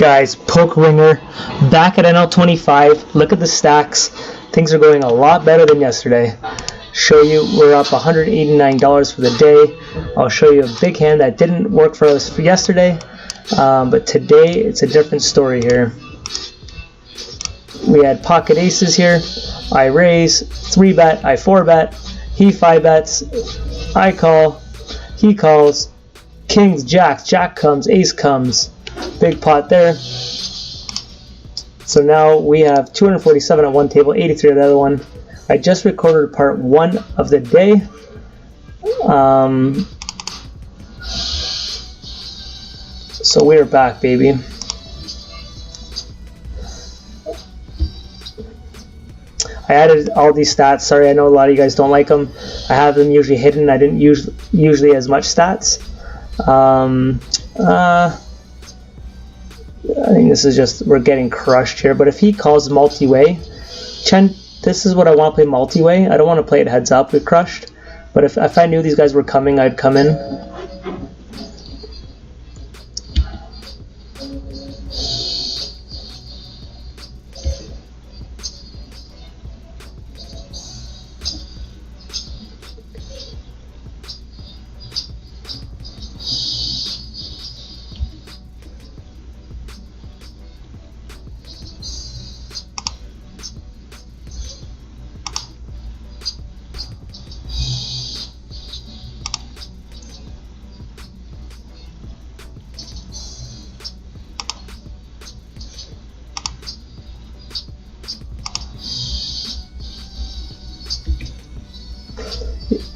Guys, Poke Ringer back at NL25. Look at the stacks. Things are going a lot better than yesterday. Show you we're up $189 for the day. I'll show you a big hand that didn't work for us for yesterday, but today it's a different story here. We had pocket aces here. I raise, 3-bet, I 4-bet, he 5-bets, I call, he calls, kings, jacks, jack comes, ace comes. Big pot there. So now we have 247 on one table, 83 on the other one. I just recorded part 1 of the day. So we're back, baby. I added all these stats. Sorry, I know a lot of you guys don't like them. I have them usually hidden. I didn't usually as much stats. I think this is just, we're getting crushed here. But if he calls multi-way, this is what I want to play multi-way. I don't want to play it heads up with crushed. But if I knew these guys were coming, I'd come in.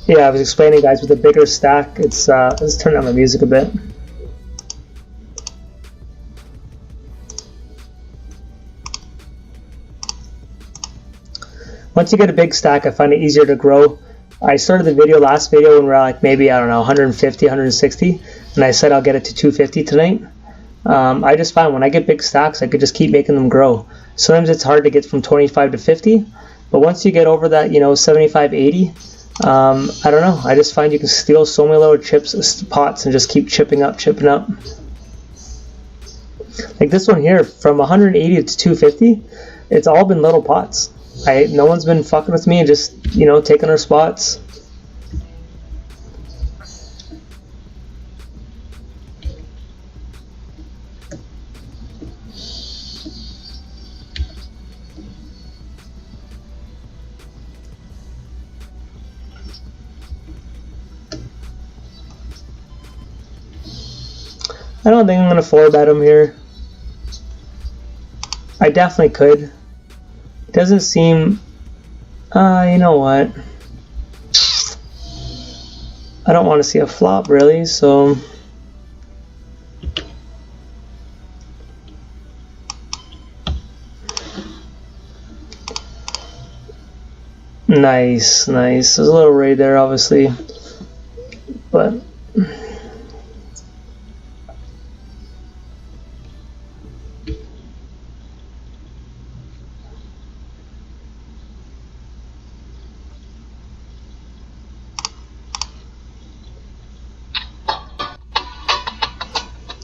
Yeah, I was explaining, guys, with a bigger stack, it's let's turn down the music a bit. Once you get a big stack, I find it easier to grow. I started the last video when we were like maybe, I don't know, 150, 160, and I said I'll get it to 250 tonight. I just find when I get big stacks, I could just keep making them grow. Sometimes it's hard to get from 25 to 50, but once you get over that, 75, 80, I don't know, I just find you can steal so many little pots and just keep chipping up. Like this one here, from 180 to 250, it's all been little pots. No one's been fucking with me and just, taking our spots. I don't think I'm going to 4-bet him here. I definitely could. It doesn't seem... you know what? I don't want to see a flop, really, so... Nice. There's a little raid there, obviously. But...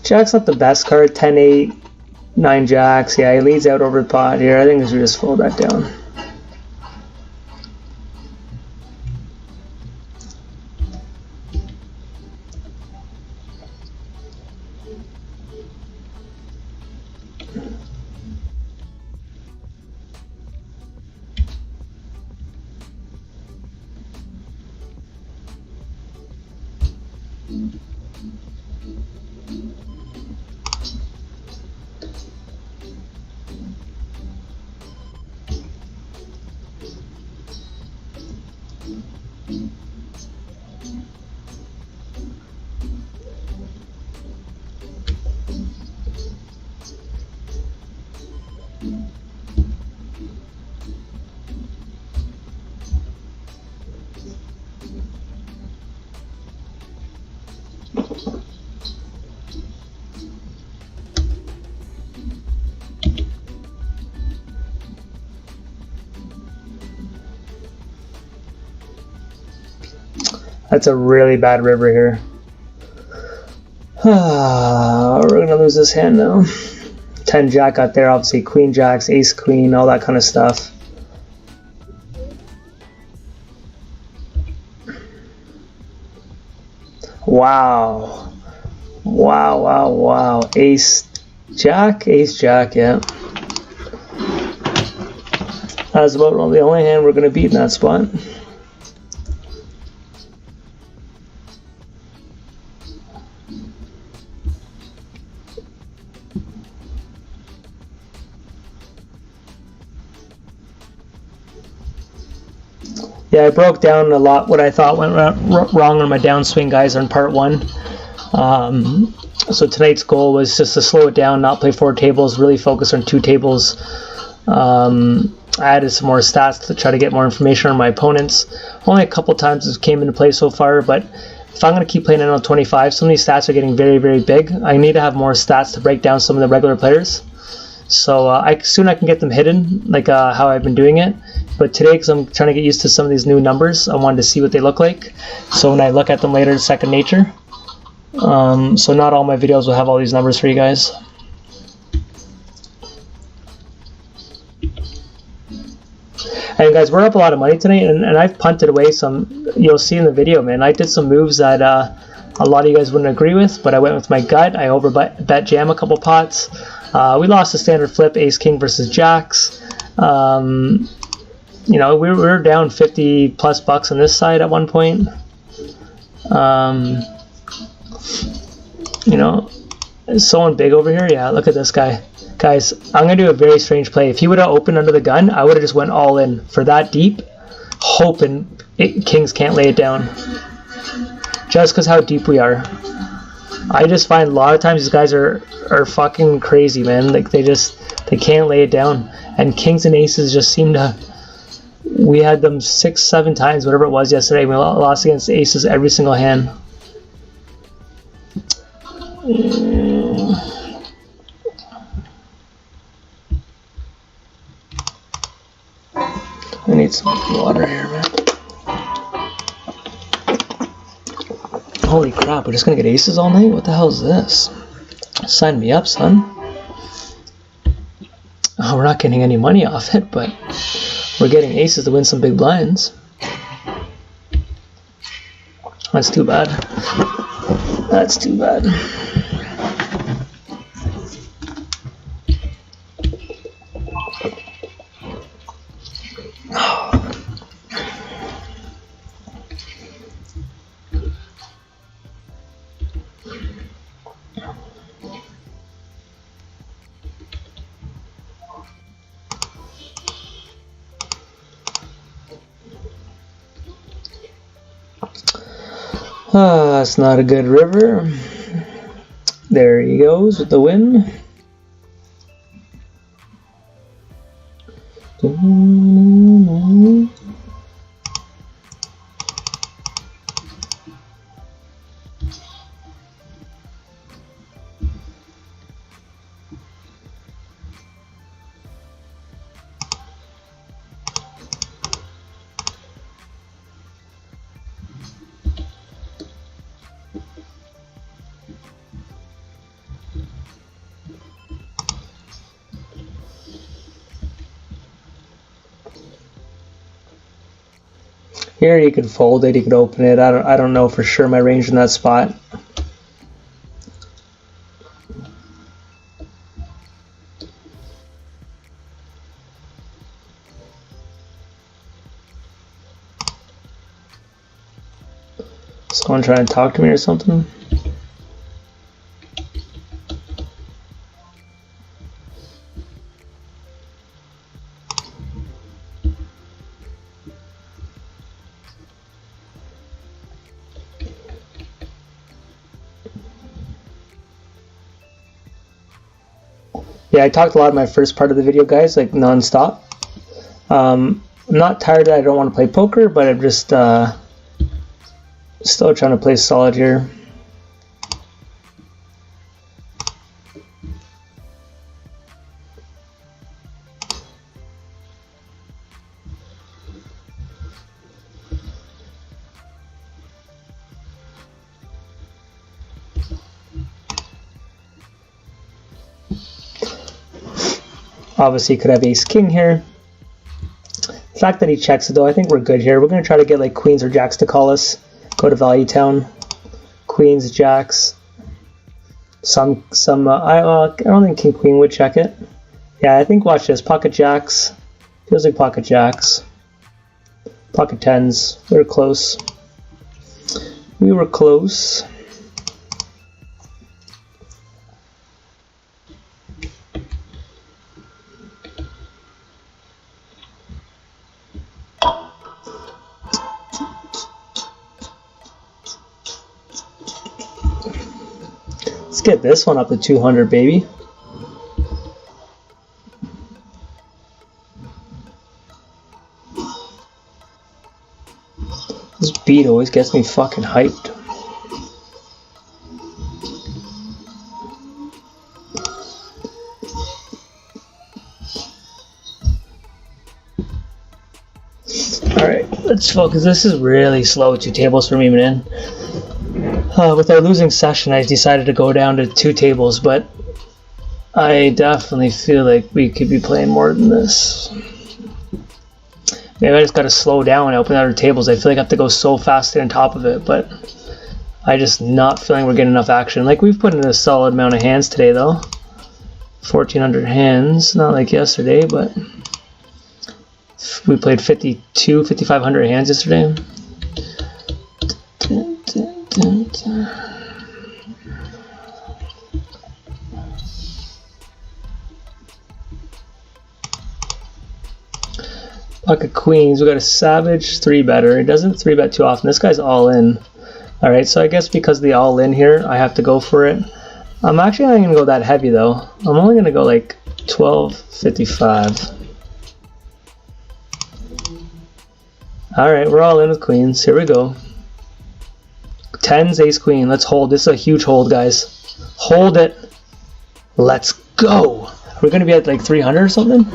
Jack's not the best card. 10-8, 9 jacks. Yeah, he leads out over the pot here. I think we should just fold that down. That's a really bad river here. We're gonna lose this hand now. 10 jack got there, obviously queen jacks, ace queen, all that kind of stuff. Wow. Wow, wow, wow. Ace jack, yeah. That's about the only hand we're going to beat in that spot. Yeah, I broke down a lot what I thought went wrong on my downswing, guys, on part 1. So tonight's goal was just to slow it down, not play 4 tables, really focus on 2 tables. I added some more stats to try to get more information on my opponents. Only a couple times this came into play so far, but if I'm going to keep playing NL25, some of these stats are getting very, very big. I need to have more stats to break down some of the regular players. So soon I can get them hidden, like how I've been doing it. But today, because I'm trying to get used to some of these new numbers, I wanted to see what they look like. So when I look at them later, it's second nature. So not all my videos will have all these numbers for you guys. And guys, we're up a lot of money tonight, and I've punted away some. You'll see in the video, man. I did some moves that a lot of you guys wouldn't agree with, but I went with my gut. I overbet jam a couple pots. We lost a standard flip, ace king versus jacks. You know, we were down 50 plus bucks on this side at one point. You know, is someone big over here? Yeah, look at this guy. Guys, I'm going to do a very strange play. If he would have opened under the gun, I would have just went all in for that deep, hoping kings can't lay it down. Just because how deep we are. I just find a lot of times these guys are fucking crazy, man. Like they can't lay it down. And kings and aces just seem to... We had them 6-7 times, whatever it was yesterday. We lost against aces every single hand. I need some water here, man. Holy crap, we're just gonna get aces all night? What the hell is this? Sign me up, son. Oh, we're not getting any money off it, but we're getting aces to win some big blinds. That's too bad. That's too bad. That's not a good river. There he goes with the win. Here you could fold it, you could open it. I don't know for sure my range in that spot. Someone trying to talk to me or something? Yeah, I talked a lot in my first part of the video, guys, like non-stop. I'm not tired that I don't want to play poker, but I'm just still trying to play solid here. Obviously, he could have ace king here. The fact that he checks it though, I think we're good here. We're going to try to get like queens or jacks to call us. Go to value town. Queens, jacks. I don't think king queen would check it. Yeah, I think watch this. Pocket jacks. Feels like pocket jacks. Pocket tens. We were close. We were close. Let's get this one up to 200, baby. This beat always gets me fucking hyped. Alright, let's focus. This is really slow 2 tables for me, man. With our losing session, I decided to go down to 2 tables, but I definitely feel like we could be playing more than this. Maybe I just gotta slow down and open other tables. I feel like I have to go so fast on top of it, but I just not feeling we're getting enough action. Like, we've put in a solid amount of hands today, though. 1,400 hands, not like yesterday, but we played 5,500 hands yesterday. Pocket queens, we got a savage 3-better. It doesn't 3-bet too often. This guy's all in. Alright, so I guess because the all in here, I have to go for it. I'm actually not going to go that heavy though. I'm only going to go like 12.55. Alright, we're all in with queens. Here we go. 10s, ace queen. Let's hold. This is a huge hold, guys. Hold it. Let's go. We're going to be at like 300 or something.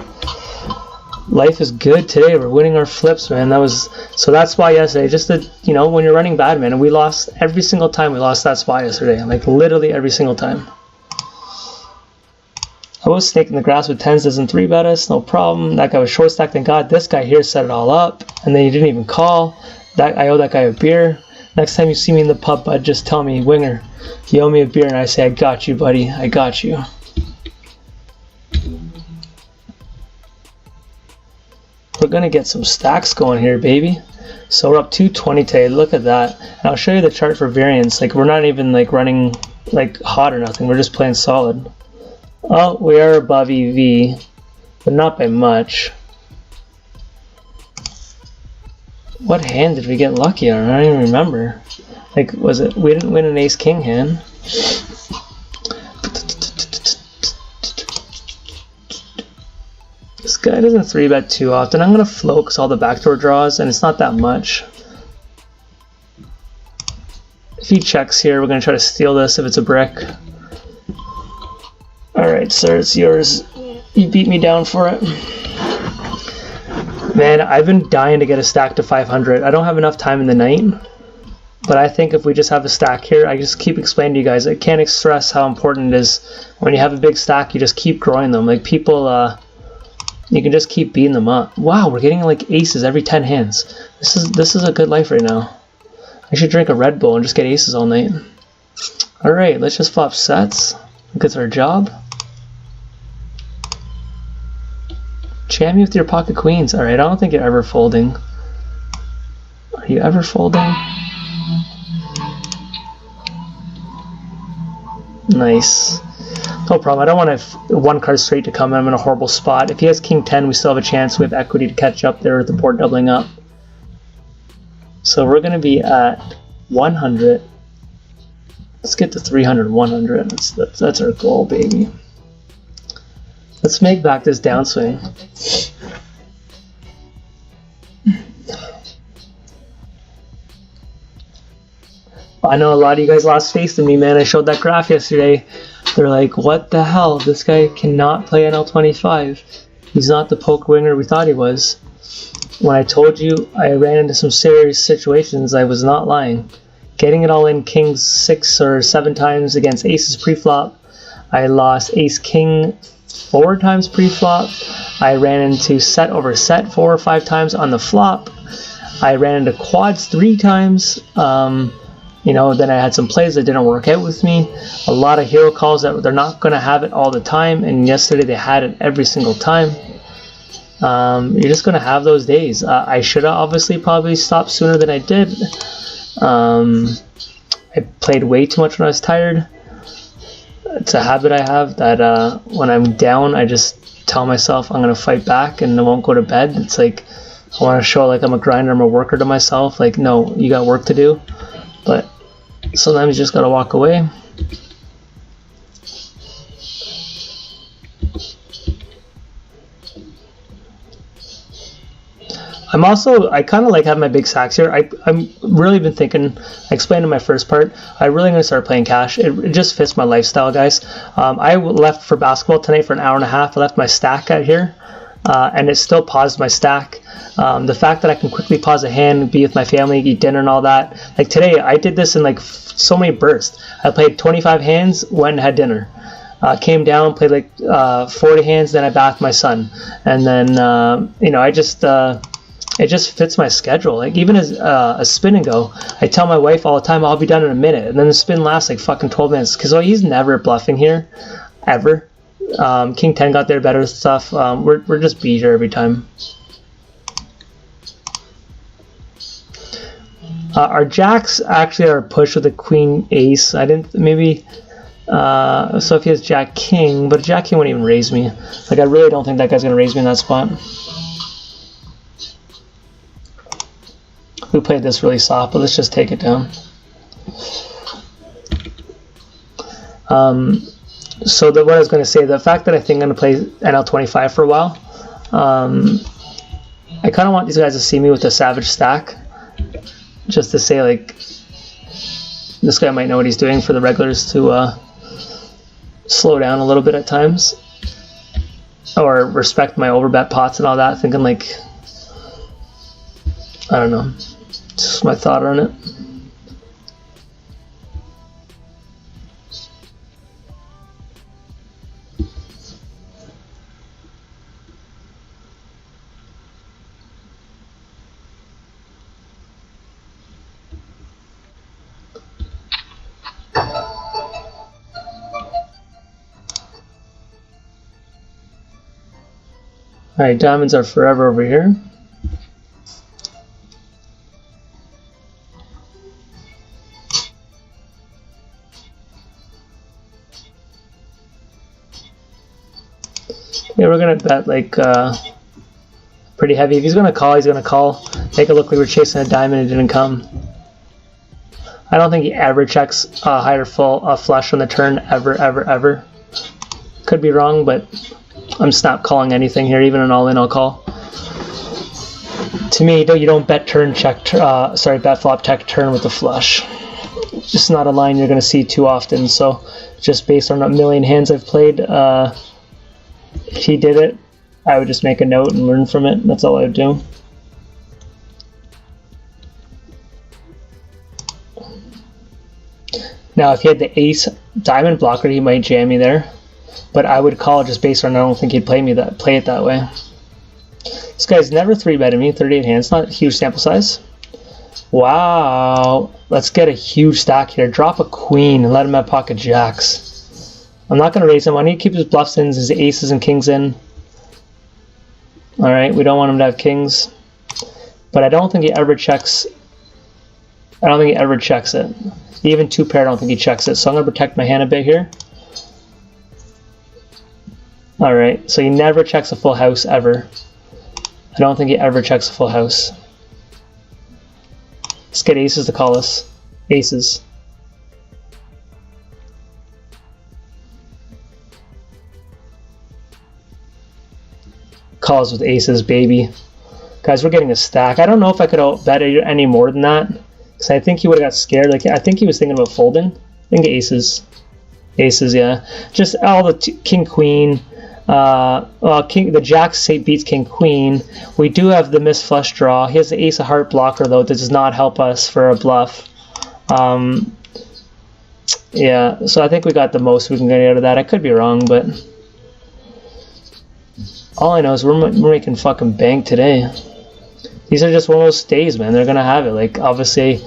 Life is good today. We're winning our flips, man. So that's why yesterday, just that, you know, when you're running bad, man, and we lost every single time. We lost that spot yesterday, like literally every single time. I was snaking the grass with 10s, doesn't 3-bet us, no problem. That guy was short stacked, thank God. This guy here set it all up, and then he didn't even call. I owe that guy a beer. Next time you see me in the pub, bud, just tell me, Winger, you owe me a beer, and I say, I got you, buddy. I got you. We're gonna get some stacks going here, baby. So we're up 220 today. Look at that. And I'll show you the chart for variance. Like, we're not even like running like hot or nothing. We're just playing solid. Oh, we are above EV, but not by much. What hand did we get lucky on? I don't even remember. Like, was it? We didn't win an ace king hand. This guy doesn't 3-bet too often. I'm going to float because all the backdoor draws, and it's not that much. If he checks here, we're going to try to steal this if it's a brick. Alright, sir, it's yours. You beat me down for it. Man, I've been dying to get a stack to 500. I don't have enough time in the night, but I think if we just have a stack here, I just keep explaining to you guys, I can't stress how important it is. When you have a big stack, you just keep growing them. Like, people, you can just keep beating them up. Wow, we're getting like aces every 10 hands. This is a good life right now. I should drink a Red Bull and just get aces all night. Alright, let's just flop sets. That's our job. Jam me with your pocket queens. Alright, I don't think you're ever folding. Are you ever folding? Nice. No problem. I don't want one card straight to come. I'm in a horrible spot. If he has king 10, we still have a chance. We have equity to catch up there with the board doubling up. So we're going to be at 100. Let's get to 300, 100. That's our goal, baby. Let's make back this downswing. I know a lot of you guys lost faith in me, man. I showed that graph yesterday. They're like, what the hell? This guy cannot play an L25. He's not the poke winger we thought he was. When I told you I ran into some serious situations, I was not lying. Getting it all in kings 6 or 7 times against aces pre-flop. I lost ace king 4 times pre-flop. I ran into set over set 4 or 5 times on the flop. I ran into quads 3 times. You know, then I had some plays that didn't work out with me. A lot of hero calls that they're not going to have it all the time, and yesterday they had it every single time. You're just going to have those days. I should have obviously probably stopped sooner than I did. I played way too much when I was tired. It's a habit I have that when I'm down, I just tell myself I'm going to fight back and I won't go to bed. It's like I want to show like I'm a grinder, I'm a worker to myself. Like, no, you got work to do. But sometimes you just got to walk away. I kind of like having my big stacks here. I'm really been thinking, I explained in my first part, I'm really going to start playing cash. It just fits my lifestyle, guys. I left for basketball tonight for an hour and a half. I left my stack out here, and it still paused my stack. The fact that I can quickly pause a hand, be with my family, eat dinner and all that. Like today, I did this in like so many bursts. I played 25 hands, went and had dinner. Came down, played like 40 hands, then I bathed my son. And then, you know, it just fits my schedule. Like even as a spin and go, I tell my wife all the time, I'll be done in a minute. And then the spin lasts like fucking 12 minutes. Because he's never bluffing here, ever. King 10 got there better stuff. We're just beat here every time. Our jacks actually are pushed with a queen ace. I didn't, maybe, so if he has jack king, but jack king wouldn't even raise me. Like I really don't think that guy's going to raise me in that spot. We played this really soft, but let's just take it down. So what I was going to say, the fact that I think I'm going to play NL25 for a while, I kind of want these guys to see me with a savage stack, just to say like, this guy might know what he's doing, for the regulars to slow down a little bit at times, or respect my overbet pots and all that, thinking like, I don't know, just my thought on it. Alright, diamonds are forever over here. Yeah, we're gonna bet like pretty heavy. If he's gonna call, he's gonna call. Make it look like we're chasing a diamond and it didn't come. I don't think he ever checks higher full flush on the turn, ever. Could be wrong, but I'm just not calling anything here. Even an all-in, I'll call. To me, you don't bet turn check. Bet flop check turn with the flush. Just not a line you're gonna see too often. So, just based on a million hands I've played. If he did it, I would just make a note and learn from it. That's all I would do. Now, if he had the ace diamond blocker, he might jam me there. But I would call just based on I don't think he'd play it that way. This guy's never 3-betted me, 38 hands, not a huge sample size. Wow. Let's get a huge stack here. Drop a queen and let him have pocket jacks. I'm not going to raise him. I need to keep his bluffs in, his aces and kings in. Alright, we don't want him to have kings. But I don't think he ever checks. I don't think he ever checks it. Even 2-pair, I don't think he checks it. So I'm going to protect my hand a bit here. Alright, so he never checks a full house ever. I don't think he ever checks a full house. Let's get aces to call us. Aces. Calls with aces, baby. Guys, we're getting a stack. I don't know if I could bet any more than that, because I think he would have got scared. Like I think he was thinking about folding. I think aces. Aces, yeah. Just all the king, queen. The jack beats king, queen. We do have the missed flush draw. He has the ace of heart blocker, though. That does not help us for a bluff. Yeah, so I think we got the most we can get out of that. I could be wrong, but All I know is we're making fucking bank today. These are just one of those days, man. They're gonna have it. Like, obviously,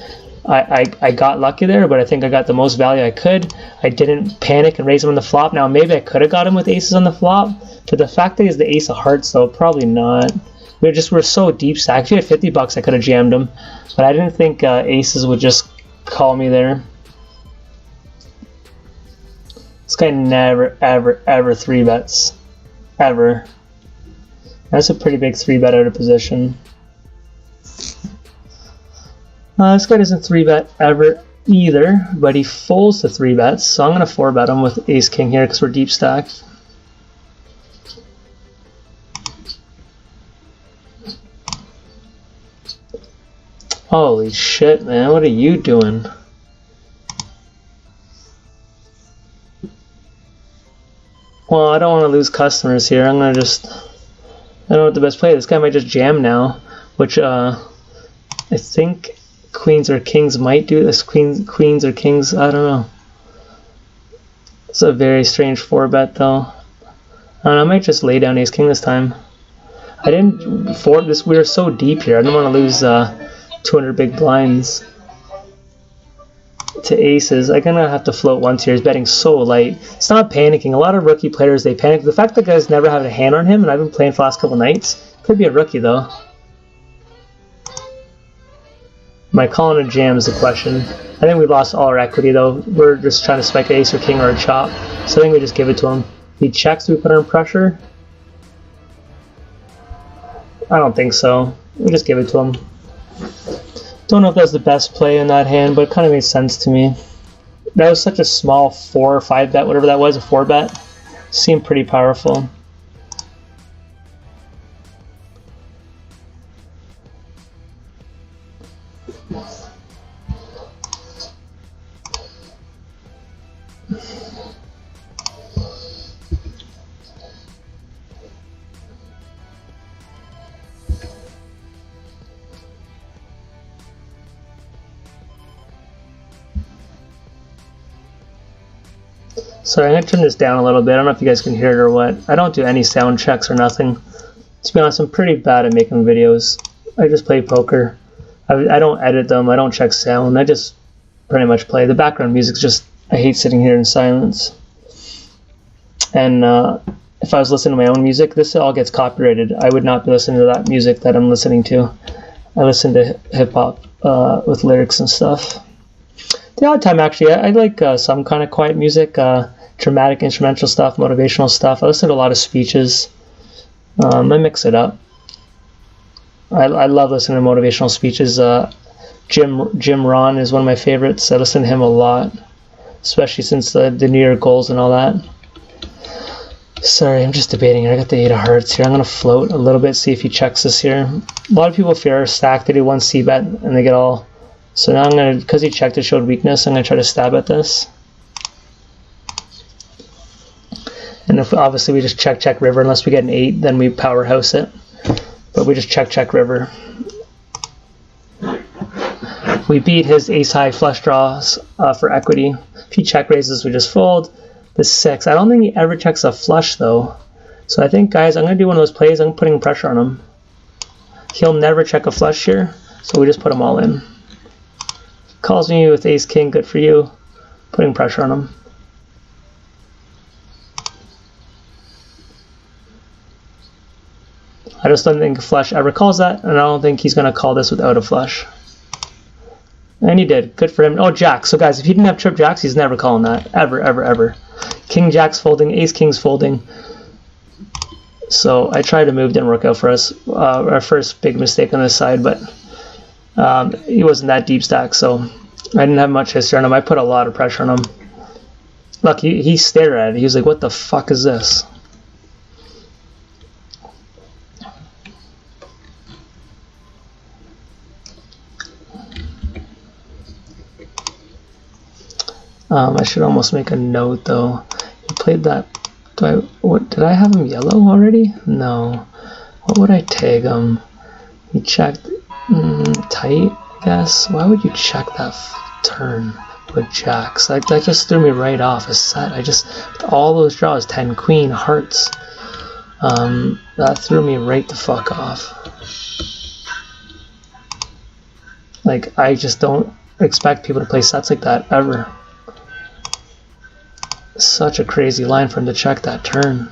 I got lucky there, but I think I got the most value I could. I didn't panic and raise him on the flop. Now, maybe I could have got him with aces on the flop, but the fact that he's the ace of hearts, though, probably not. We're so deep stacked. If he had 50 bucks, I could have jammed him, but I didn't think aces would just call me there. This guy never, ever, ever 3-bets. Ever. That's a pretty big 3-bet out of position. This guy doesn't 3-bet ever either, but he folds the 3-bets, so I'm going to 4-bet him with ace-king here because we're deep stacked. Holy shit, man, what are you doing? Well, I don't want to lose customers here. I'm going to just... I don't know what the best play is. This guy might just jam now, which I think queens or kings might do this. Queens or kings, I don't know. It's a very strange 4-bet though. I don't know, I might just lay down ace-king this time. I didn't... For this, we were so deep here. I didn't want to lose 200 big blinds to aces. I'm gonna have to float once here. He's betting so light. It's not panicking. A lot of rookie players, they panic. The fact that guys never have a hand on him, and I've been playing for the last couple nights, could be a rookie though. Am I calling a jam is the question. I think we lost all our equity though. We're just trying to spike an ace or king or a chop. So I think we just give it to him. If he checks, do we put on pressure? I don't think so. We just give it to him. Don't know if that's the best play in that hand, but it kind of made sense to me. That was such a small 4 or 5 bet, whatever that was, a 4-bet. Seemed pretty powerful. Sorry, I'm going to turn this down a little bit. I don't know if you guys can hear it or what. I don't do any sound checks or nothing. To be honest, I'm pretty bad at making videos. I just play poker. I don't edit them. I don't check sound. I just pretty much play. The background music's just... I hate sitting here in silence. And if I was listening to my own music, this all gets copyrighted. I would not be listening to that music that I'm listening to. I listen to hip-hop with lyrics and stuff. The odd time, actually, I like some kind of quiet music, dramatic instrumental stuff, motivational stuff. I listen to a lot of speeches. I mix it up. I love listening to motivational speeches. Jim Rohn is one of my favorites. I listen to him a lot, especially since the New Year goals and all that. Sorry, I'm just debating. I got the 8 of hearts here. I'm going to float a little bit, see if he checks this here. A lot of people fear stack. They do 1 c-bet and they get all... So now I'm going to, because he checked it, showed weakness, I'm going to try to stab at this. And if obviously we just check river, unless we get an 8, then we powerhouse it. But we just check river. We beat his ace-high flush draws for equity. If he check raises, we just fold. The 6. I don't think he ever checks a flush though. So I think, guys, I'm going to do one of those plays. I'm putting pressure on him. He'll never check a flush here, so we just put them all in. Calls me with ace-king, good for you. Putting pressure on him. I just don't think a flush ever calls that, and I don't think he's going to call this without a flush. And he did. Good for him. Oh, jacks. So, guys, if he didn't have trip jacks, he's never calling that. Ever, ever, ever. King jack's folding. Ace-king's folding. So I tried to move, didn't work out for us. Our first big mistake on this side, but... he wasn't that deep stack, so I didn't have much history on him. I put a lot of pressure on him. Look, he stared at it. He was like, what the fuck is this? I should almost make a note though. He played that. Did I have him yellow already? No. What would I tag him? He checked. Tight, I guess. Why would you check that turn with jacks? That just threw me right off a set. All those draws, 10 queen, hearts. That threw me right the fuck off. Like, I just don't expect people to play sets like that ever. Such a crazy line for him to check that turn.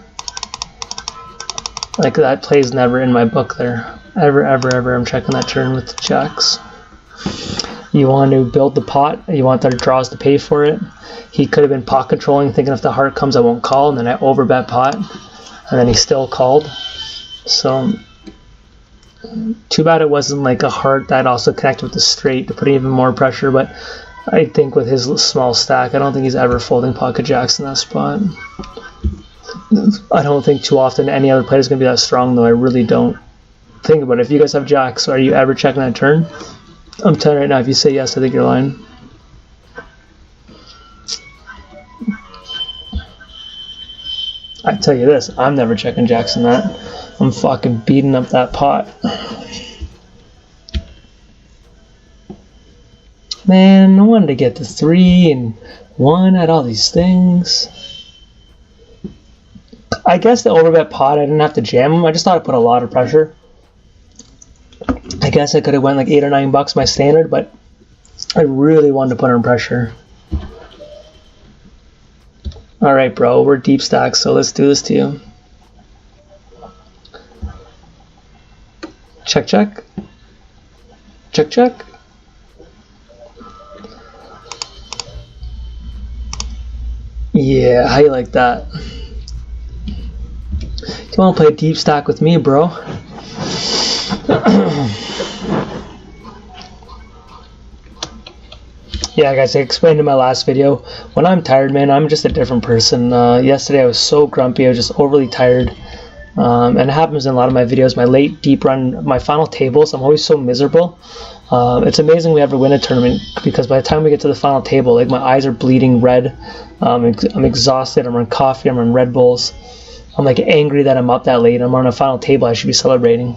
Like, that play's never in my book there. Ever, ever, ever. I'm checking that turn with the jacks. You want to build the pot. You want their draws to pay for it. He could have been pot controlling, thinking if the heart comes, I won't call. And then I overbet pot. And then he still called. So, too bad it wasn't like a heart that also connected with the straight to put even more pressure. But I think with his small stack, I don't think he's ever folding pocket jacks in that spot. I don't think too often any other player is going to be that strong, though. I really don't. Think about it. If you guys have jacks, are you ever checking that turn? I'm telling you right now, if you say yes, I think you're lying. I tell you this, I'm never checking jacks in that. I'm fucking beating up that pot. Man, I wanted to get the 3 and 1 at all these things. I guess the overbet pot, I didn't have to jam him. I just thought it put a lot of pressure. I guess I could have went like $8 or $9 my standard, but I really wanted to put on pressure. All right, bro, we're deep stacks, so let's do this to you. Check, check. Check, check. Yeah, how you like that? Do you want to play deep stack with me, bro? Yeah, guys, I explained in my last video, when I'm tired, man, I'm just a different person. Yesterday I was so grumpy, I was just overly tired. And it happens in a lot of my videos, my late deep run, my final tables, I'm always so miserable. It's amazing we ever win a tournament, because by the time we get to the final table, like, my eyes are bleeding red. I'm exhausted, I'm on coffee, I'm on Red Bulls. I'm like angry that I'm up that late, I'm on a final table I should be celebrating.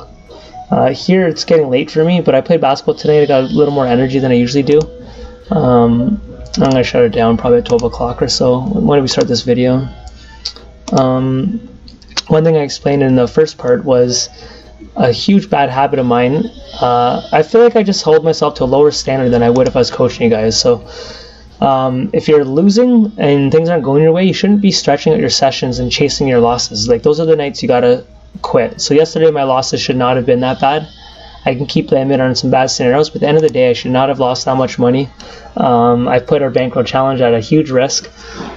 Here it's getting late for me, but I played basketball today, I got a little more energy than I usually do. I'm going to shut it down probably at 12 o'clock or so. When do we start this video? One thing I explained in the first part was a huge bad habit of mine. I feel like I just hold myself to a lower standard than I would if I was coaching you guys. So if you're losing and things aren't going your way, you shouldn't be stretching out your sessions and chasing your losses. Like, those are the nights you got to quit. So yesterday my losses should not have been that bad. I can keep blaming it on some bad scenarios, but at the end of the day, I should not have lost that much money. I put our bankroll challenge at a huge risk.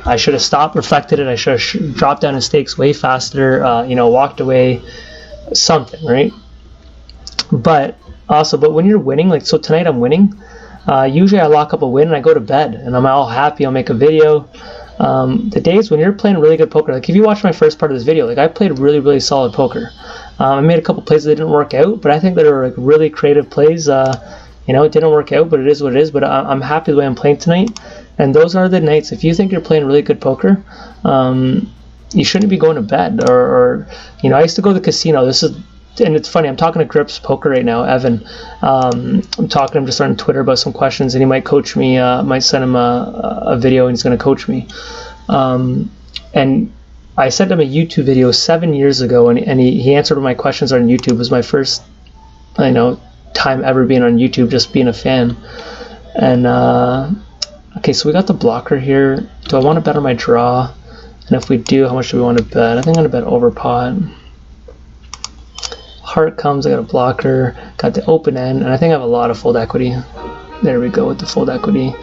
I should have stopped, reflected it. I should have dropped down in stakes way faster, walked away, something, right? But when you're winning, like, so tonight I'm winning, usually I lock up a win and I go to bed and I'm all happy, I'll make a video. The days when you're playing really good poker, like if you watch my first part of this video, like I played really, really solid poker. I made a couple plays that didn't work out, but I think they were like really creative plays. It didn't work out, but it is what it is. But I'm happy the way I'm playing tonight. And those are the nights. If you think you're playing really good poker, you shouldn't be going to bed. Or I used to go to the casino. And it's funny, I'm talking to Grips Poker right now, Evan. I'm talking to him just on Twitter about some questions, and he might coach me. Might send him a video, and he's going to coach me. And I sent him a YouTube video 7 years ago, and he answered my questions on YouTube. It was my first, time ever being on YouTube, just being a fan. And okay, so we got the blocker here. Do I want to bet on my draw? And if we do, how much do we want to bet? I think I'm going to bet over pot. Heart comes, I got a blocker, got the open end, and I think I have a lot of fold equity. There we go with the fold equity.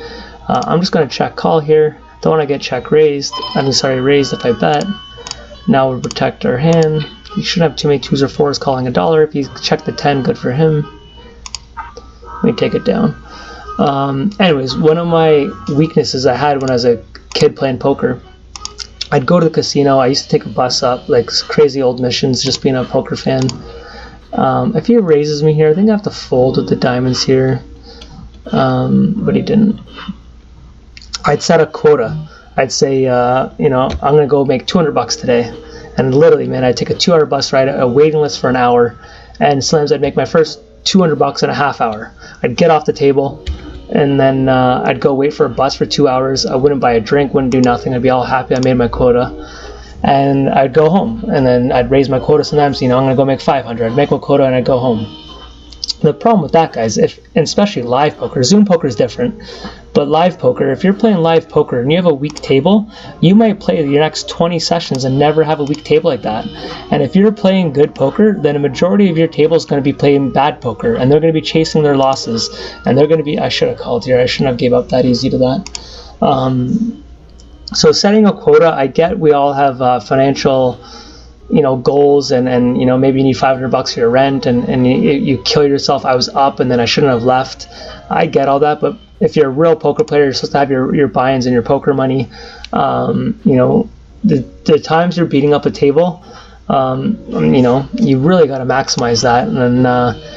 I'm just going to check call here. Don't want to get check raised. Raised if I bet. Now we'll protect our hand. You shouldn't have too many 2s or 4s calling $1. If you check the 10, good for him. Let me take it down. Anyways, one of my weaknesses I had when I was a kid playing poker, I'd go to the casino. I used to take a bus up, like crazy old missions, just being a poker fan. If he raises me here, I think I have to fold with the diamonds here, but he didn't. I'd set a quota. I'd say, I'm going to go make $200 today. And literally, man, I'd take a 2-hour bus ride, a waiting list for an hour, and sometimes I'd make my first $200 in a half hour. I'd get off the table, and then I'd go wait for a bus for 2 hours. I wouldn't buy a drink, wouldn't do nothing. I'd be all happy I made my quota. and I'd go home, and then I'd raise my quota sometimes. I'm gonna go make 500. I'd make my quota and I'd go home. The problem with that, guys, and especially live poker, Zoom poker is different, but live poker, if you're playing live poker and you have a weak table, you might play your next 20 sessions and never have a weak table like that. And if you're playing good poker, then a majority of your table is going to be playing bad poker, and they're going to be chasing their losses, and they're going to be, I should have called here, I shouldn't have gave up that easy to that. So setting a quota, I get we all have financial goals, and maybe you need $500 for your rent, and you kill yourself. I was up and then I shouldn't have left. I get all that, but if you're a real poker player, you're supposed to have your buy-ins and your poker money. The times you're beating up a table, you really got to maximize that. And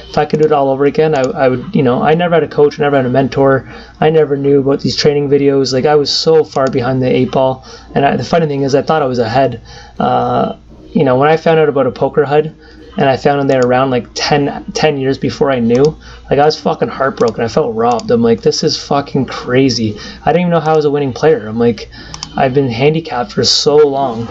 if I could do it all over again, I would. I never had a coach, I never had a mentor, I never knew about these training videos. Like, I was so far behind the 8 ball, and the funny thing is, I thought I was ahead. When I found out about a poker HUD, and I found them there around like 10 years before I knew, like, I was fucking heartbroken. I felt robbed. I'm like, this is fucking crazy. I didn't even know how I was a winning player. I'm like, I've been handicapped for so long,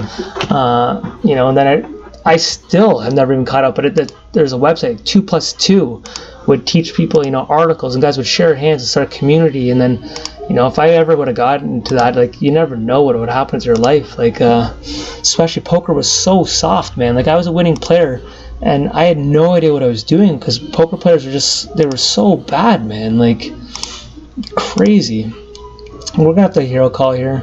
and then I still have never even caught up. But there's a website, 2+2, would teach people, articles, and guys would share hands and start a community. And then, if I ever would have gotten to that, like, you never know what would happen to your life. Like, especially poker was so soft, man. Like, I was a winning player, and I had no idea what I was doing, because poker players they were so bad, man. Like, crazy. We're gonna have to hero call here.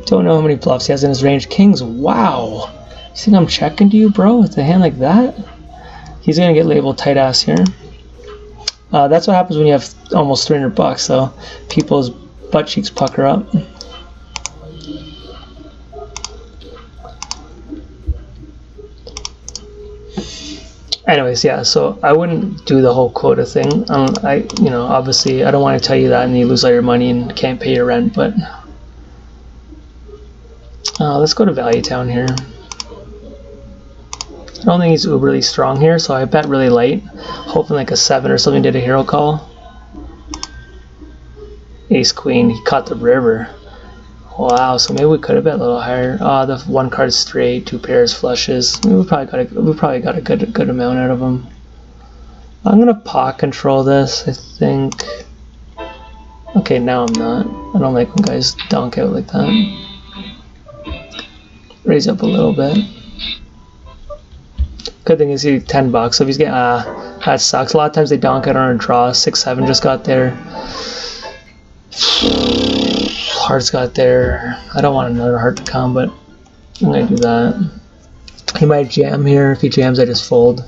Don't know how many bluffs he has in his range. Kings, wow. You think I'm checking to you, bro, with a hand like that? He's gonna get labeled tight ass here. That's what happens when you have almost $300, so people's butt cheeks pucker up. Anyways, yeah, so I wouldn't do the whole quota thing. Obviously, I don't want to tell you that and you lose all your money and can't pay your rent, but let's go to Value Town here. I don't think he's really strong here, so I bet really light, hoping like a 7 or something. Did a hero call. Ace Queen, he caught the river. Wow, so maybe we could have bet a little higher. The 1 card straight, 2 pairs flushes. We probably got a good amount out of him. I'm gonna pot control this, I think. Okay, now I'm not. I don't like when guys donk out like that. Raise up a little bit. Good thing is he's $10, so if he's getting that sucks. A lot of times they donk out on a draw. 6-7 just got there. Hearts got there. I don't want another heart to come, but I'm gonna do that. He might jam here. If he jams, I just fold.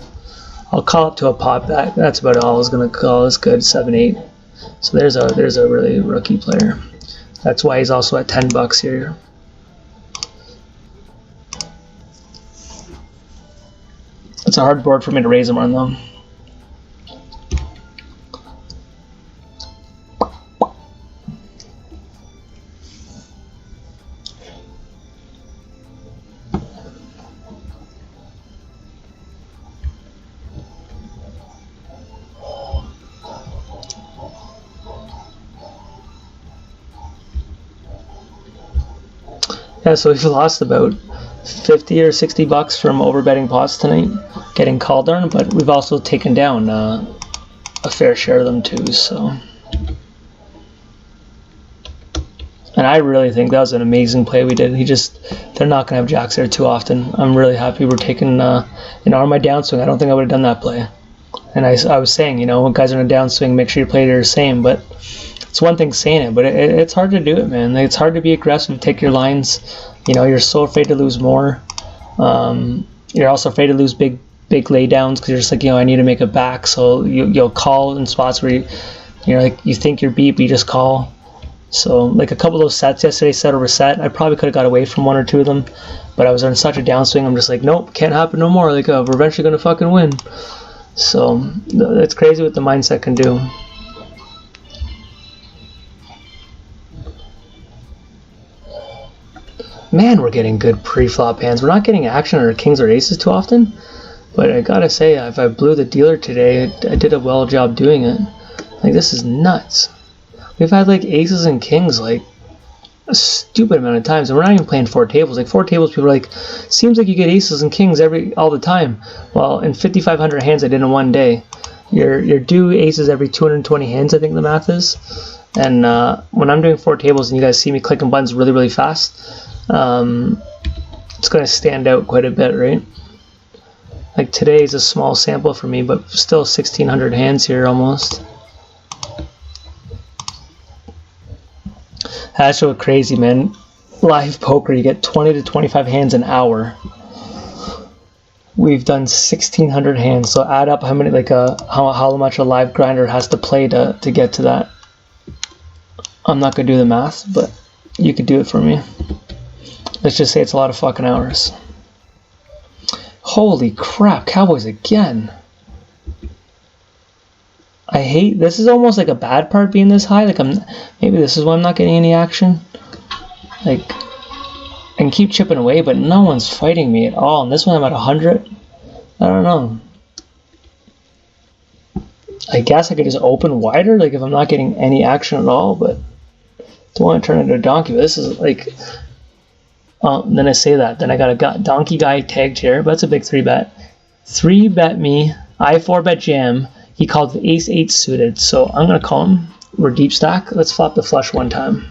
I'll call up to a pot back. That's about all I was gonna call. It's good. 7-8. So there's a really rookie player. That's why he's also at $10 here. It's a hard board for me to raise him on, though. Yeah, so we've lost about 50 or 60 bucks from overbetting pots tonight, getting called on, but we've also taken down a fair share of them too. So, and I really think that was an amazing play we did. They're not gonna have jacks there too often. I'm really happy we're taking on my downswing. I don't think I would have done that play. And I was saying, when guys are in a downswing, make sure you play the same. But it's one thing saying it, but it's hard to do it, man. Like, it's hard to be aggressive, take your lines. You're so afraid to lose more. You're also afraid to lose big laydowns, because you're just like, I need to make it back. So you'll call in spots where you think you're beat, but you just call. So like a couple of those sets yesterday, set over set, I probably could have got away from 1 or 2 of them, but I was on such a downswing. I'm just like, nope, can't happen no more. Like, we're eventually gonna fucking win. So it's crazy what the mindset can do. Man, we're getting good pre-flop hands. We're not getting action on our kings or aces too often, but I gotta say, if I blew the dealer today, I did a well job doing it. Like, this is nuts. We've had like aces and kings like a stupid amount of times, and we're not even playing 4 tables. Like 4 tables, people are like, seems like you get aces and kings all the time. Well, in 5,500 hands I did in one day. You're due aces every 220 hands, I think the math is. And when I'm doing 4 tables and you guys see me clicking buttons really, really fast, it's going to stand out quite a bit, right? Like today is a small sample for me, but still 1,600 hands here almost. That's so crazy, man. Live poker, you get 20 to 25 hands an hour. We've done 1,600 hands, so add up how many, like how much a live grinder has to play to get to that. I'm not gonna do the math, but you could do it for me. Let's just say it's a lot of fucking hours. Holy crap, Cowboys again. I hate, this is almost like a bad part being this high. Like maybe this is why I'm not getting any action. Like, I can keep chipping away, but no one's fighting me at all. And this one I'm at 100. I don't know. I guess I could just open wider, like if I'm not getting any action at all, but don't want to turn into a donkey. But this is like, then I say that, then I got a donkey guy tagged here, but that's a big 3-bet. 3-bet me, I 4-bet jam. He called the ace-8 suited, so I'm going to call him. We're deep stack. Let's flop the flush one time.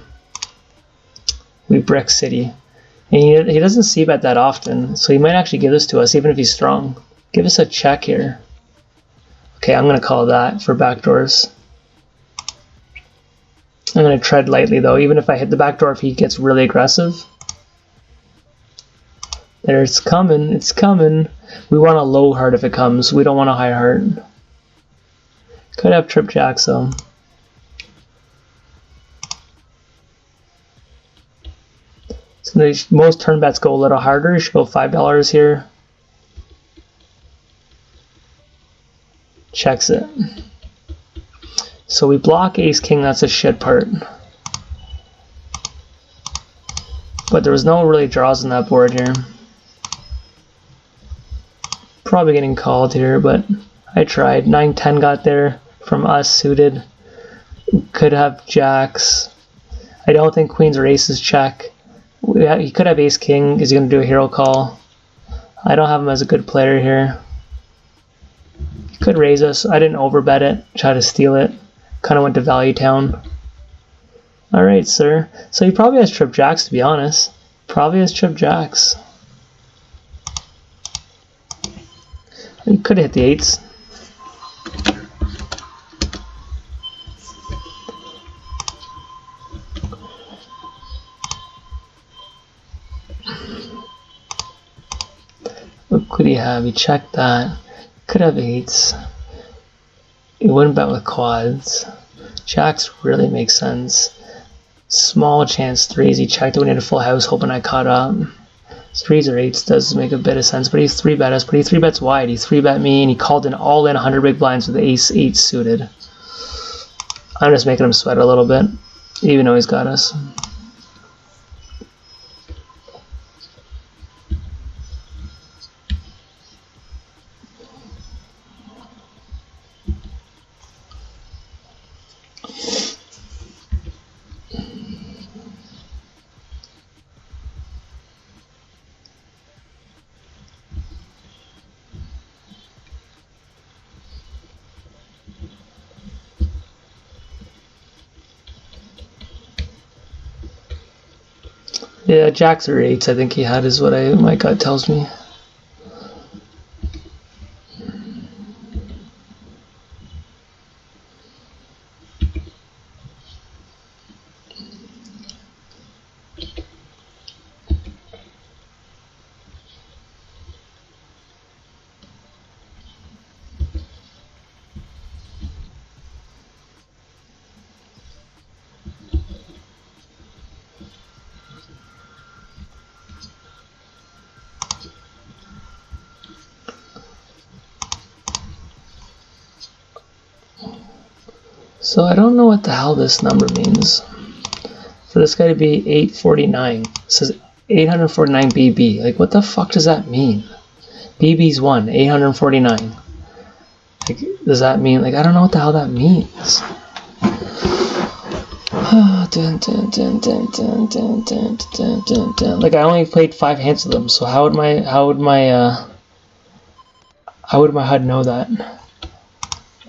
We brick city. And he doesn't c-bet that often, so he might actually give this to us, even if he's strong. Give us a check here. Okay, I'm going to call that for backdoors. I'm going to tread lightly, though, even if I hit the backdoor, if he gets really aggressive. There, it's coming. It's coming. We want a low heart if it comes. We don't want a high heart. Could have trip jacks though. So most turn bets go a little harder. You should go $5 here. Checks it. So we block ace king. That's a shit part. But there was no really draws on that board here. Probably getting called here, but I tried. 9-10 got there from us suited. Could have jacks. I don't think queens or aces check. He could have ace king. Is he going to do a hero call? I don't have him as a good player here. He could raise us. I didn't overbet it. Try to steal it. Kind of went to value town. Alright, sir. So he probably has trip jacks, to be honest. Probably has trip jacks. He could have hit the 8s. What could he have? He checked that. Could have 8s. He wouldn't bet with quads. Jacks really make sense. Small chance 3s. He checked it when he had a full house, hoping I caught up. 3s or 8s does make a bit of sense, but he's 3-bet us, but he 3-bets wide. He 3-bet me, and he called in all in 100 big blinds with the ace-8 suited. I'm just making him sweat a little bit, even though he's got us. Yeah, jacks or 8s I think he had is what my gut tells me. So I don't know what the hell this number means. For this guy to be 849. It says 849 BB. Like, what the fuck does that mean? BB's 1, 849. Like, does that mean, like, I don't know what the hell that means. Like, I only played 5 hands of them, so how would my HUD know that?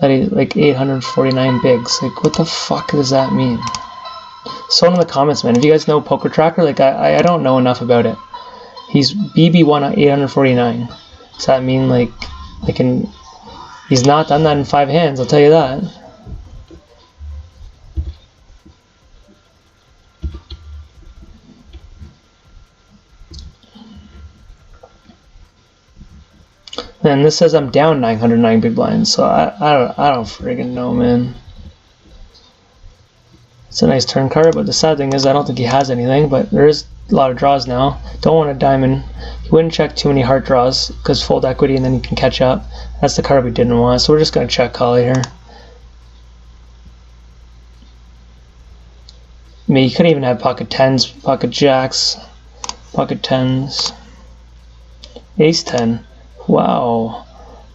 That is like 849 bigs. Like, what the fuck does that mean? Someone in the comments, man, if you guys know Poker Tracker, like, I don't know enough about it. He's BB1 at 849. Does that mean, like, he's not done that in 5 hands, I'll tell you that. And this says I'm down 909 big blinds, so I don't friggin' know, man. It's a nice turn card, but the sad thing is I don't think he has anything, but there is a lot of draws now. Don't want a diamond. He wouldn't check too many heart draws, because fold equity and then you can catch up. That's the card we didn't want, so we're just going to check call here. I mean, you could even have pocket 10s, pocket jacks, pocket 10s, ace 10. Wow,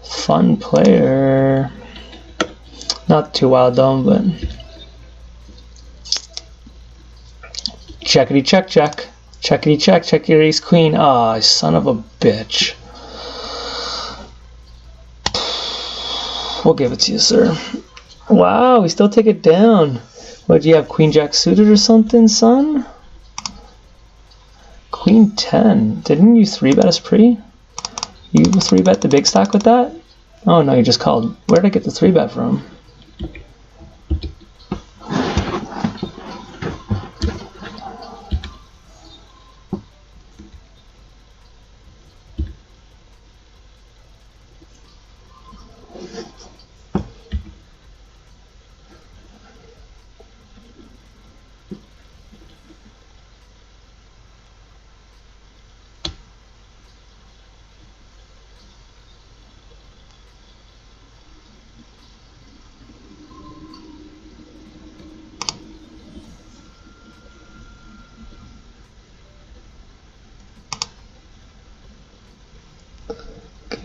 fun player. Not too wild though, but checkity check check, checkity check, check your ace queen. Ah, son of a bitch. We'll give it to you, sir. Wow, we still take it down. What, do you have queen jack suited or something, son? Queen 10. Didn't you 3-bet us pre? You 3-bet the big stack with that? Oh no, you just called. Where did I get the 3-bet from?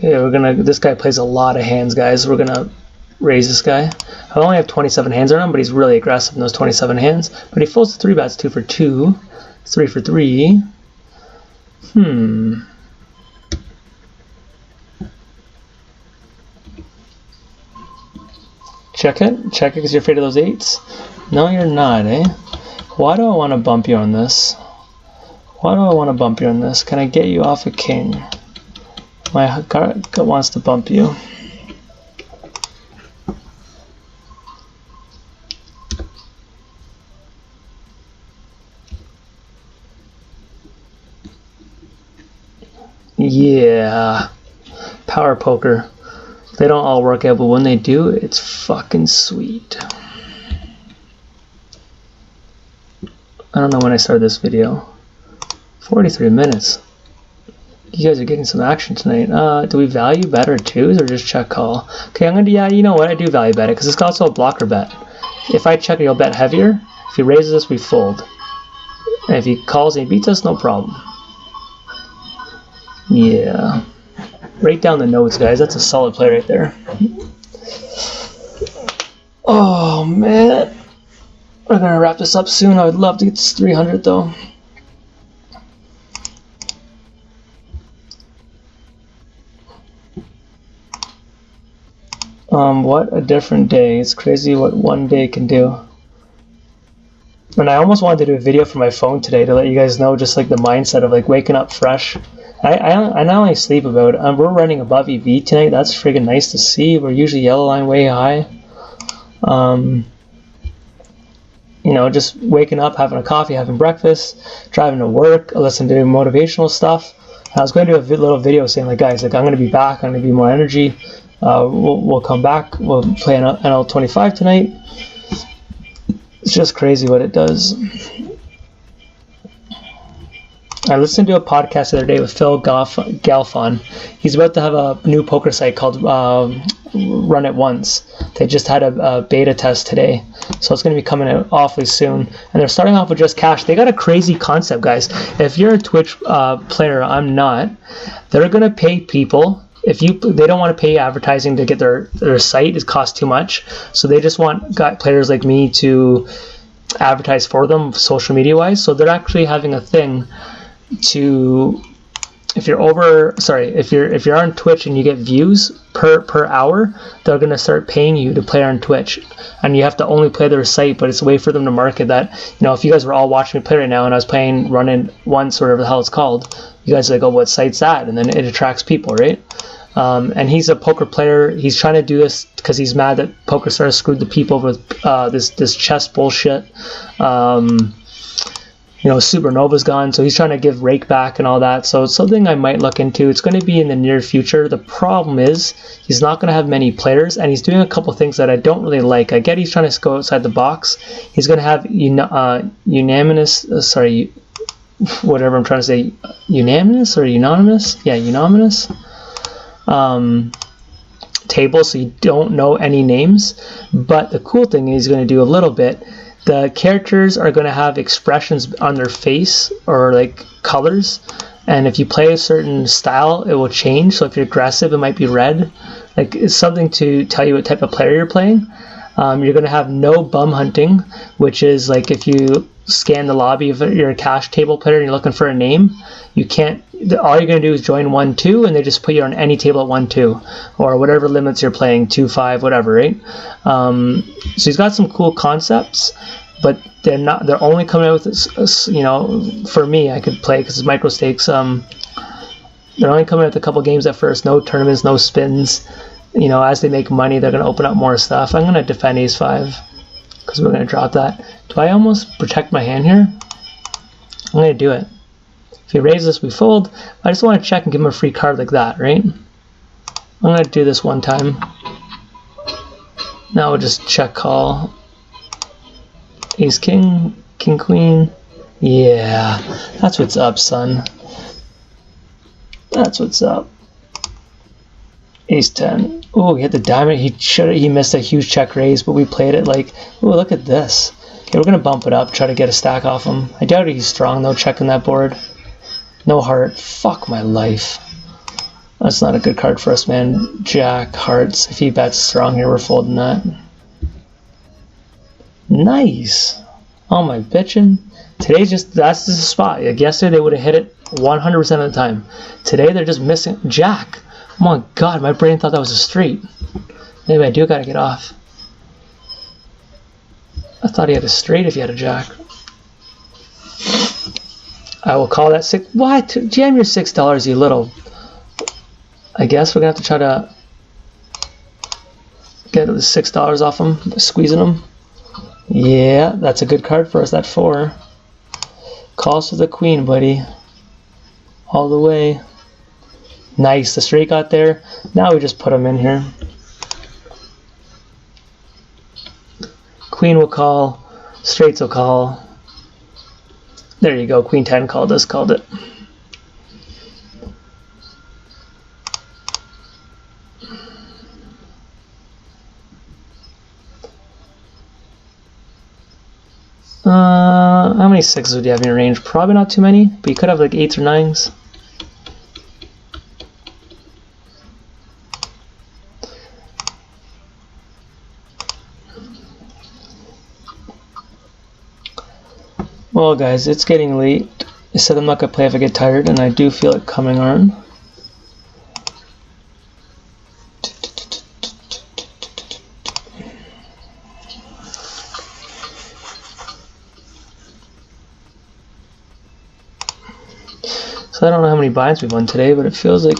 Okay, this guy plays a lot of hands, guys. We're gonna raise this guy. I only have 27 hands on him, but he's really aggressive in those 27 hands. But he folds the 3-bets 2 for 2, 3 for 3. Check it because you're afraid of those 8s? No, you're not, eh? Why do I want to bump you on this? Why do I want to bump you on this? Can I get you off a king? My gut wants to bump you. Yeah. Power poker. They don't all work out, but when they do, it's fucking sweet. I don't know when I started this video. 43 minutes. You guys are getting some action tonight. Do we value bet or 2s or just check call? Okay, yeah, you know what? I do value bet it because it's also a blocker bet. If I check it, he'll bet heavier. If he raises us, we fold. And if he calls and he beats us, no problem. Yeah. Write down the notes, guys. That's a solid play right there. Oh, man. We're going to wrap this up soon. I would love to get this 300, though. What a different day. It's crazy what one day can do. And I almost wanted to do a video from my phone today to let you guys know just like the mindset of like waking up fresh. I not only sleep about it, we're running above EV tonight. That's friggin' nice to see. We're usually yellow line way high. You know, just waking up, having a coffee, having breakfast, driving to work, listening to motivational stuff. I was going to do a little video saying like, guys, like I'm going to be back. I'm going to be more energy. We'll come back. We'll play NL 25 tonight. It's just crazy what it does. I listened to a podcast the other day with Phil Galfon. He's about to have a new poker site called Run It Once. They just had a beta test today, so it's going to be coming out awfully soon. And they're starting off with just cash. They got a crazy concept, guys. If you're a Twitch player, I'm not. They're going to pay people. They don't want to pay advertising to get their site. It costs too much. So they just want players like me to advertise for them social media wise. So they're actually having a thing to, if you're on Twitch and you get views per hour, they're going to start paying you to play on Twitch, and you have to only play their site. But it's a way for them to market that, you know, if you guys were all watching me play right now and I was playing Run-In Once or whatever the hell it's called, you guys are like, oh, what site's that? And then it attracts people, right? And he's a poker player. He's trying to do this because he's mad that Pokerstars screwed the people with this chess bullshit. You know, Supernova's gone, so he's trying to give rake back and all that. So it's something I might look into. It's going to be in the near future. The problem is he's not going to have many players, and he's doing a couple things that I don't really like. I get he's trying to go outside the box. He's going to have unanimous, whatever I'm trying to say, unanimous or unanimous? Yeah, unanimous. Table, so you don't know any names. But the cool thing is he's going to do a little bit. The characters are going to have expressions on their face or like colors, and if you play a certain style, it will change. So if you're aggressive, it might be red. Like, it's something to tell you what type of player you're playing. You're going to have no bum hunting, which is like if you scan the lobby, if you're a cash table player and you're looking for a name, you can't, all you're going to do is join 1-2 and they just put you on any table at 1-2 or whatever limits you're playing, 2-5, whatever, right? So he's got some cool concepts, but they're only coming out with this, you know, for me, I could play because it's micro stakes. They're only coming out with a couple games at first, no tournaments, no spins. You know, as they make money, they're going to open up more stuff. I'm going to defend ace 5 because we're going to drop that. Do I almost protect my hand here? I'm going to do it. If he raises this, we fold. I just want to check and give him a free card like that, right? I'm going to do this one time. Now we'll just check call. Ace king, king queen. Yeah, that's what's up, son. That's what's up. Ace 10. Oh, he hit the diamond. He missed a huge check raise, but we played it like, oh, look at this. Okay, we're gonna bump it up, try to get a stack off him. I doubt he's strong though, checking that board. No heart. Fuck my life. That's not a good card for us, man. Jack, hearts. If he bets strong here, we're folding that. Nice. Oh my bitchin'. Today's just, that's the spot. Like yesterday they would have hit it 100% of the time. Today they're just missing Jack. Oh my god, my brain thought that was a straight. Maybe I do gotta get off. I thought he had a straight if he had a jack. I will call that 6. What? Jam your $6, you little. I guess we're gonna have to try to get the $6 off him, squeezing him. Yeah, that's a good card for us, that 4. Calls to the queen, buddy. All the way. Nice, the straight got there. Now we just put him in here. Queen will call, straights will call. There you go, queen 10 called us, called it. How many 6s would you have in your range? Probably not too many, but you could have like 8s or 9s. Well guys, it's getting late. I said I'm not going to play if I get tired, and I do feel it coming on. So I don't know how many binds we've won today, but it feels like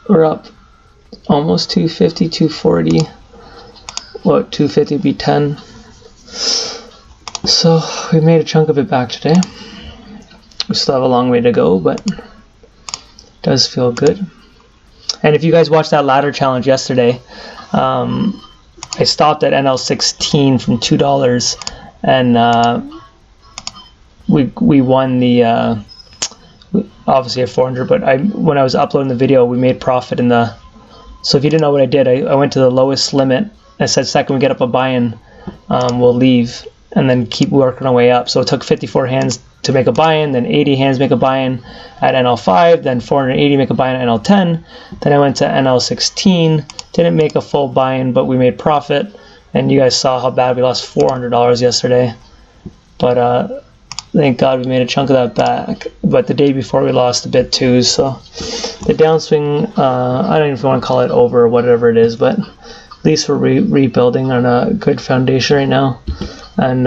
we're up almost 250, 240. What, 250 would be 10. So we made a chunk of it back today. We still have a long way to go, but it does feel good. And if you guys watched that ladder challenge yesterday, I stopped at NL16 from $2, and we won the obviously at 400. But when I was uploading the video, we made profit in the. So if you didn't know what I did, I went to the lowest limit. I said second we get up a buy-in, we'll leave. And then keep working our way up. So it took 54 hands to make a buy-in, then 80 hands make a buy-in at NL5, then 480 make a buy-in at NL10. Then I went to NL16, didn't make a full buy-in, but we made profit. And you guys saw how bad we lost $400 yesterday. But thank God we made a chunk of that back. But the day before we lost a bit too. So the downswing, I don't even know if you want to call it over or whatever it is, but at least we're rebuilding on a good foundation right now. And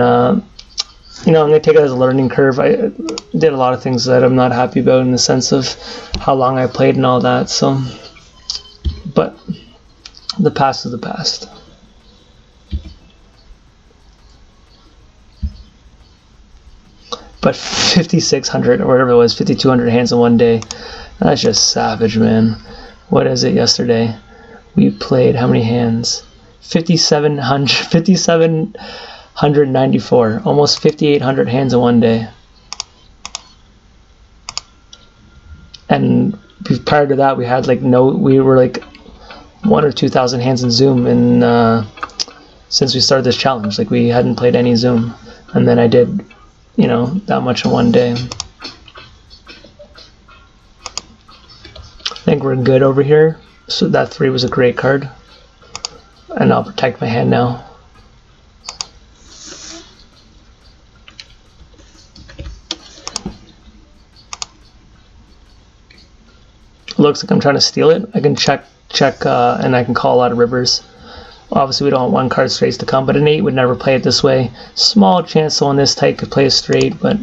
you know, I'm going to take it as a learning curve. I did a lot of things that I'm not happy about in the sense of how long I played and all that. So, but the past is the past. But 5,600 or whatever it was, 5,200 hands in one day. That's just savage, man. What is it yesterday? We played how many hands? 5,794, almost 5,800 hands in one day. And prior to that, we had like we were like 1,000 or 2,000 hands in Zoom, and since we started this challenge, like we hadn't played any Zoom, and then I did, you know, that much in one day. I think we're good over here. So that 3 was a great card, and I'll protect my hand now. Looks like I'm trying to steal it. I can check, and I can call out of rivers. Obviously, we don't want one card straights to come, but an 8 would never play it this way. Small chance someone this tight could play a straight, but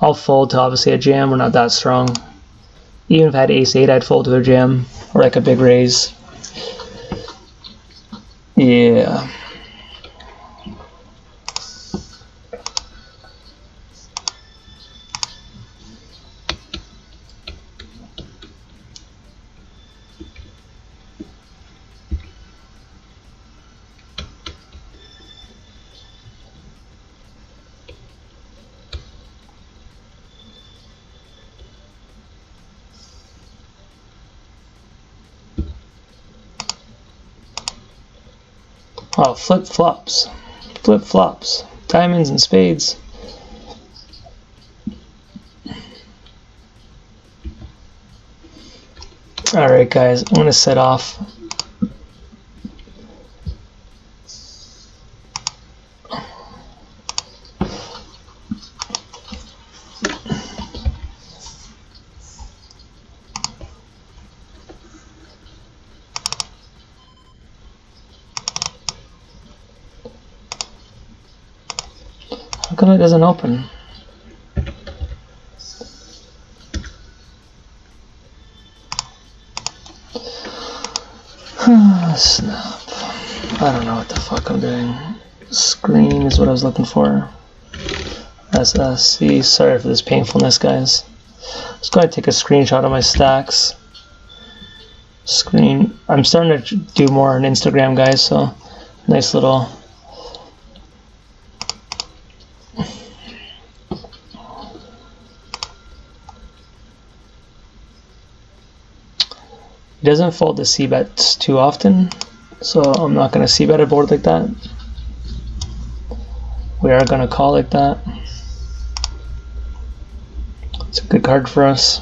I'll fold to obviously a jam. We're not that strong. Even if I had ace-8, I'd fold to a jam or like a big raise. Yeah. Oh, flip-flops. Flip-flops. Diamonds and spades. Alright guys, I'm going to set off. How come it doesn't open? Snap. I don't know what the fuck I'm doing. Screen is what I was looking for. SSC. Sorry for this painfulness, guys. I'm just going to take a screenshot of my stacks. Screen. I'm starting to do more on Instagram, guys, so nice little... He doesn't fold the c-bets too often, so I'm not going to c-bet a board like that. We are going to call like that. It's a good card for us.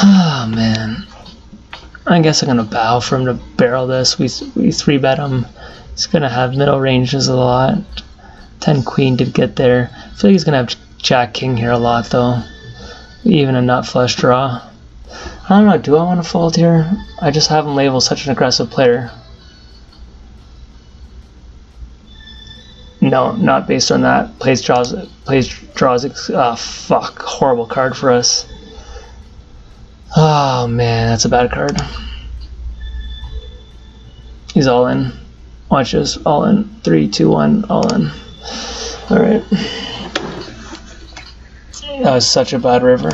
Oh man, I guess I'm going to bow for him to barrel this. We 3-bet him. He's going to have middle ranges a lot. 10 queen did get there. I feel like he's going to have jack king here a lot though. Even a nut flush draw. I don't know, do I want to fold here? I just have him labeled such an aggressive player. No, not based on that. Plays draws. Fuck, horrible card for us. Oh man, that's a bad card. He's all in. Watch this, all in. 3, 2, 1, all in. Alright. That was such a bad river.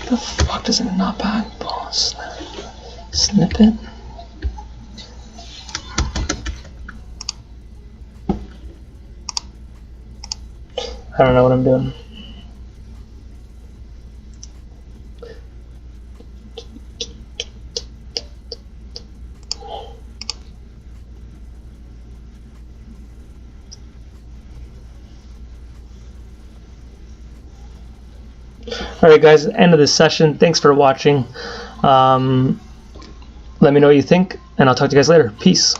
The fuck does it not back ball snip it? I don't know what I'm doing. Alright guys, end of this session. Thanks for watching. Let me know what you think, and I'll talk to you guys later. Peace.